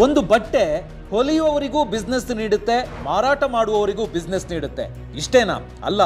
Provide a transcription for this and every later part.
ಒಂದು ಬಟ್ಟೆ ಹೊಲಿಯುವವರಿಗೂ ಬಿಸ್ನೆಸ್ ನೀಡುತ್ತೆ, ಮಾರಾಟ ಮಾಡುವವರಿಗೂ ಬಿಸ್ನೆಸ್ ನೀಡುತ್ತೆ. ಇಷ್ಟೇನಾ? ಅಲ್ಲ,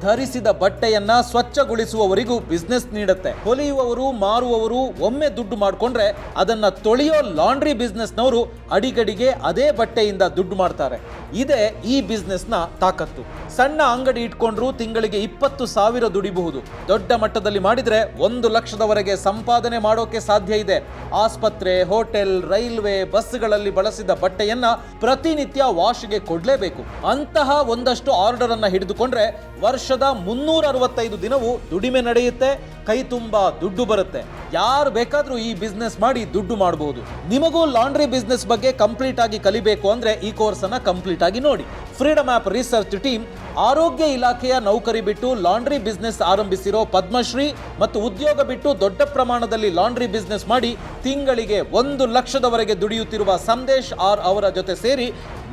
ಧರಿಸಿದ ಬಟ್ಟೆಯನ್ನ ಸ್ವಚ್ಛಗೊಳಿಸುವವರಿಗೂ ಬಿಸ್ನೆಸ್ ನೀಡುತ್ತೆ. ಹೊಲಿಯುವವರು, ಮಾರುವವರು ಒಮ್ಮೆ ದುಡ್ಡು ಮಾಡಿಕೊಂಡ್ರೆ ಅದನ್ನ ತೊಳೆಯೋ ಲಾಂಡ್ರಿ ಬಿಸ್ನೆಸ್ನವರು ಅಡಿಗಡಿಗೆ ಅದೇ ಬಟ್ಟೆಯಿಂದ ದುಡ್ಡು ಮಾಡ್ತಾರೆ. ಇದೇ ಈ ಬಿಸ್ನೆಸ್ನ ತಾಕತ್ತು. ಸಣ್ಣ ಅಂಗಡಿ ಇಟ್ಕೊಂಡ್ರು ತಿಂಗಳಿಗೆ 20,000 ದುಡಿಬಹುದು. ದೊಡ್ಡ ಮಟ್ಟದಲ್ಲಿ ಮಾಡಿದ್ರೆ 1 ಲಕ್ಷದವರೆಗೆ ಸಂಪಾದನೆ ಮಾಡೋಕೆ ಸಾಧ್ಯ ಇದೆ. ಆಸ್ಪತ್ರೆ, ಹೋಟೆಲ್, ರೈಲ್ವೆ, ಬಸ್ಗಳಲ್ಲಿ ಬಳಸಿದ ಬಟ್ಟೆಯನ್ನ ಪ್ರತಿನಿತ್ಯ ವಾಶ್ಗೆ ಕೊಡ್ಲೇಬೇಕು. ಅಂತಹ ಒಂದಷ್ಟು ಆರ್ಡರ್ ಅನ್ನ ಹಿಡಿದುಕೊಂಡ್ರೆ ವರ್ಷದ 365 ದಿನವೂ ದುಡಿಮೆ ನಡೆಯುತ್ತೆ, ಕೈ ತುಂಬಾ ದುಡ್ಡು ಬರುತ್ತೆ. ಯಾರು ಬೇಕಾದ್ರೂ ಈ ಬಿಸ್ನೆಸ್ ಮಾಡಿ ದುಡ್ಡು ಮಾಡಬಹುದು. ನಿಮಗೂ ಲಾಂಡ್ರಿ ಬಿಸ್ನೆಸ್ ಬಗ್ಗೆ ಕಂಪ್ಲೀಟ್ ಆಗಿ ಕಲಿಬೇಕು ಅಂದ್ರೆ ಈ ಕೋರ್ಸ್ ಅನ್ನ ಕಂಪ್ಲೀಟ್ ಆಗಿ ನೋಡಿ. ಫ್ರೀಡಮ್ ಆಪ್ ರಿಸರ್ಚ್ ಟೀಮ್ ಆರೋಗ್ಯ ಇಲಾಖೆಯ ನೌಕರಿ ಬಿಟ್ಟು ಲಾಂಡ್ರಿ ಬಿಸ್ನೆಸ್ ಆರಂಭಿಸಿರೋ ಪದ್ಮಶ್ರೀ ಮತ್ತು ಉದ್ಯೋಗ ಬಿಟ್ಟು ದೊಡ್ಡ ಪ್ರಮಾಣದಲ್ಲಿ ಲಾಂಡ್ರಿ ಬಿಸ್ನೆಸ್ ಮಾಡಿ ತಿಂಗಳಿಗೆ 1 ಲಕ್ಷದವರೆಗೆ ದುಡಿಯುತ್ತಿರುವ ಸಂದೇಶ್ ಆರ್ ಅವರ ಜೊತೆ ಸೇರಿ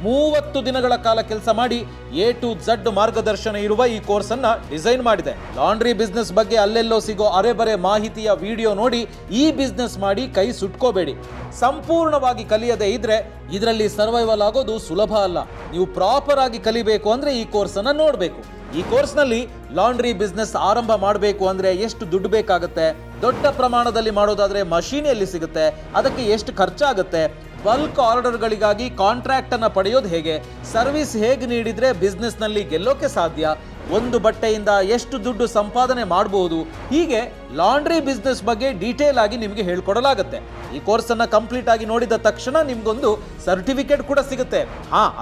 30 ದಿನಗಳ ಕಾಲ ಕೆಲಸ ಮಾಡಿ A to Z ಮಾರ್ಗದರ್ಶನ ಇರುವ ಈ ಕೋರ್ಸ್ ಅನ್ನ ಡಿಸೈನ್ ಮಾಡಿದೆ. ಲಾಂಡ್ರಿ ಬಿಸ್ನೆಸ್ ಬಗ್ಗೆ ಅಲ್ಲೆಲ್ಲೋ ಸಿಗೋ ಅರೆಬರೆ ಮಾಹಿತಿಯ ವಿಡಿಯೋ ನೋಡಿ ಈ ಬಿಸ್ನೆಸ್ ಮಾಡಿ ಕೈ ಸುಟ್ಕೋಬೇಡಿ. ಸಂಪೂರ್ಣವಾಗಿ ಕಲಿಯದೇ ಇದ್ರೆ ಇದರಲ್ಲಿ ಸರ್ವೈವಲ್ ಆಗೋದು ಸುಲಭ ಅಲ್ಲ. ನೀವು ಪ್ರಾಪರ್ ಆಗಿ ಕಲಿಬೇಕು ಅಂದ್ರೆ ಈ ಕೋರ್ಸ್ ಅನ್ನ ನೋಡಬೇಕು. ಈ ಕೋರ್ಸ್ನಲ್ಲಿ ಲಾಂಡ್ರಿ ಬಿಸ್ನೆಸ್ ಆರಂಭ ಮಾಡಬೇಕು ಅಂದ್ರೆ ಎಷ್ಟು ದುಡ್ಡು ಬೇಕಾಗುತ್ತೆ, ದೊಡ್ಡ ಪ್ರಮಾಣದಲ್ಲಿ ಮಾಡೋದಾದ್ರೆ ಮಷೀನ್ ಎಲ್ಲಿ ಸಿಗುತ್ತೆ, ಅದಕ್ಕೆ ಎಷ್ಟು ಖರ್ಚಾಗುತ್ತೆ, ಬಲ್ಕ್ ಆರ್ಡರ್ಗಳಿಗಾಗಿ ಕಾಂಟ್ರಾಕ್ಟ್ ಅನ್ನ ಪಡೆಯೋದು ಹೇಗೆ, ಸರ್ವಿಸ್ ಹೇಗೆ ನೀಡಿದ್ರೆ ಬಿಸ್ನೆಸ್ ನಲ್ಲಿ ಗೆಲ್ಲೋಕೆ ಸಾಧ್ಯ, ಒಂದು ಬಟ್ಟೆಯಿಂದ ಎಷ್ಟು ದುಡ್ಡು ಸಂಪಾದನೆ ಮಾಡಬಹುದು, ಹೀಗೆ ಲಾಂಡ್ರಿ ಬಿಸ್ನೆಸ್ ಬಗ್ಗೆ ಡೀಟೇಲ್ ಆಗಿ ನಿಮಗೆ ಹೇಳ್ಕೊಡಲಾಗುತ್ತೆ. ಈ ಕೋರ್ಸ್ ಅನ್ನ ಕಂಪ್ಲೀಟ್ ಆಗಿ ನೋಡಿದ ತಕ್ಷಣ ನಿಮ್ಗೊಂದು ಸರ್ಟಿಫಿಕೇಟ್ ಕೂಡ ಸಿಗುತ್ತೆ.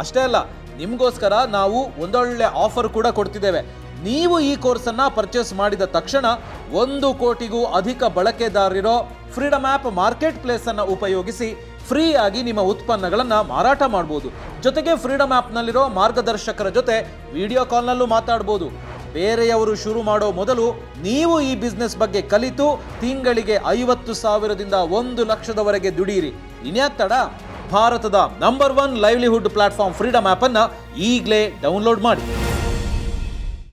ಅಷ್ಟೇ ಅಲ್ಲ, ನಿಮ್ಗೋಸ್ಕರ ನಾವು ಒಂದೊಳ್ಳೆ ಆಫರ್ ಕೂಡ ಕೊಡ್ತಿದ್ದೇವೆ. ನೀವು ಈ ಕೋರ್ಸ್ ಅನ್ನ ಪರ್ಚೇಸ್ ಮಾಡಿದ ತಕ್ಷಣ 1 ಕೋಟಿಗೂ ಅಧಿಕ ಬಳಕೆದಾರರಿರೋ ಫ್ರೀಡಮ್ ಆಪ್ ಮಾರ್ಕೆಟ್ ಪ್ಲೇಸ್ ಅನ್ನ ಉಪಯೋಗಿಸಿ ಫ್ರೀ ಆಗಿ ನಿಮ್ಮ ಉತ್ಪನ್ನಗಳನ್ನ ಮಾರಾಟ ಮಾಡಬಹುದು. ಜೊತೆಗೆ ಫ್ರೀಡಮ್ ಆಪ್ ನಲ್ಲಿರೋ ಮಾರ್ಗದರ್ಶಕರ ಜೊತೆ ವಿಡಿಯೋ ಕಾಲ್ನಲ್ಲೂ ಮಾತಾಡಬಹುದು. ಬೇರೆಯವರು ಶುರು ಮಾಡೋ ಮೊದಲು ನೀವು ಈ ಬಿಸ್ನೆಸ್ ಬಗ್ಗೆ ಕಲಿತು ತಿಂಗಳಿಗೆ 50,000ದಿಂದ 1 ಲಕ್ಷದವರೆಗೆ ದುಡಿಯಿರಿ. ಇನ್ಯಾಕ್ ತಡ? ಭಾರತದ number 1 livelihood platform freedom app ಅನ್ನ ಈಗಲೇ ಡೌನ್ಲೋಡ್ ಮಾಡಿ.